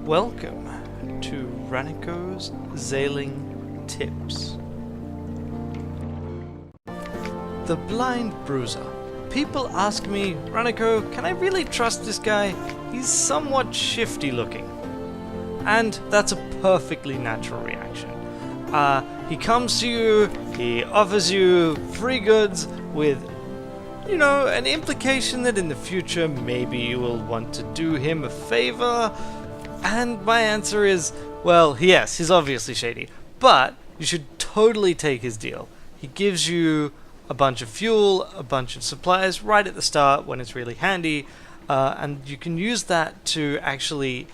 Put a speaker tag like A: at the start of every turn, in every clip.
A: Welcome to Ranneko's Zailing Tips. The Blind Bruiser. People ask me, Ranneko, can I really trust this guy? He's somewhat shifty looking. And that's a perfectly natural reaction. He comes to you, he offers you free goods with, an implication that in the future maybe you will want to do him a favor. And my answer is, well, yes, he's obviously shady, but you should totally take his deal. He gives you a bunch of fuel, a bunch of supplies right at the start when it's really handy, and you can use that to actually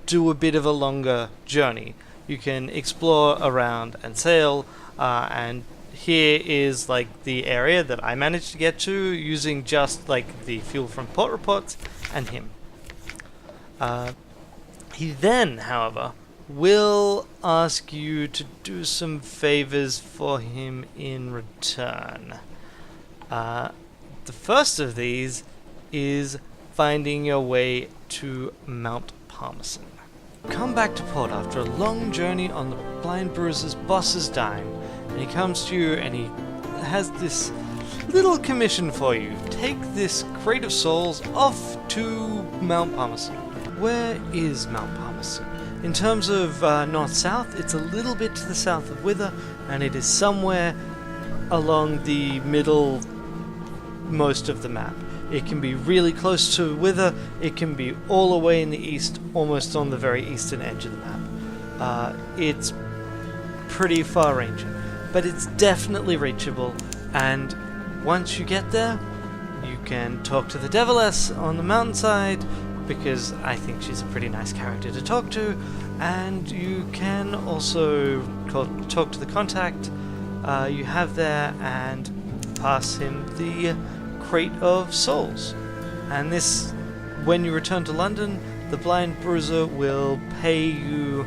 A: do a bit of a longer journey. You can explore around and sail, and here is like the area that I managed to get to using just like the fuel from port reports and him. He then, however, will ask you to do some favors for him in return. The first of these is finding your way to Mount Parmesan. Come back to port after a long journey on the Blind Bruiser's boss's dime, and he comes to you and he has this little commission for you. Take this crate of souls off to Mount Parmesan. Where is Mount Parmesan? In terms of north-south, it's a little bit to the south of Wither, and it is somewhere along the middle most of the map. It can be really close to Wither, it can be all the way in the east, almost on the very eastern edge of the map. It's pretty far-ranging, but it's definitely reachable, and once you get there, you can talk to the Deviless on the mountainside, because I think she's a pretty nice character to talk to, and you can also talk to the contact you have there and pass him the crate of souls. And this, when you return to London, the Blind Bruiser will pay you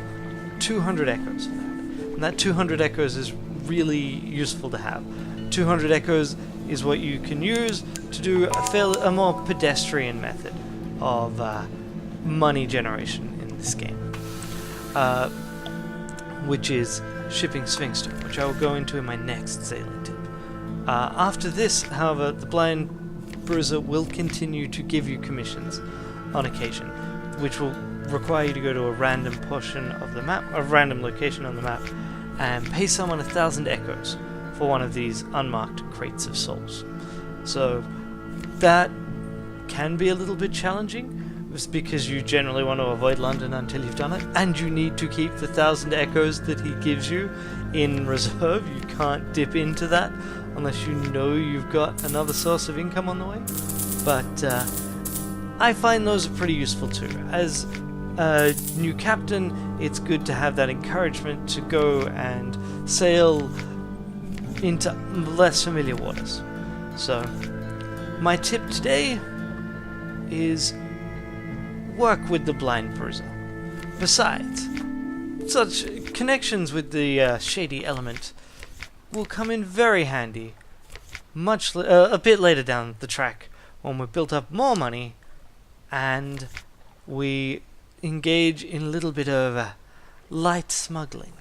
A: 200 echoes for that. And that 200 echoes is really useful to have. 200 echoes is what you can use to do a more pedestrian method of money generation in this game, which is shipping Sphinx Stone, which I will go into in my next sailing tip. After this, however, the Blind Bruiser will continue to give you commissions on occasion, which will require you to go to a random portion of the map, a random location on the map, and pay someone 1,000 echoes for one of these unmarked crates of souls. So that can be a little bit challenging, it's because you generally want to avoid London until you've done it, and you need to keep the 1,000 echoes that he gives you in reserve. You can't dip into that unless you know you've got another source of income on the way. But I find those are pretty useful too. As a new captain, it's good to have that encouragement to go and sail into less familiar waters. So my tip today is work with the Blind Bruiser. Besides, such connections with the shady element will come in very handy a bit later down the track when we've built up more money and we engage in a little bit of light smuggling.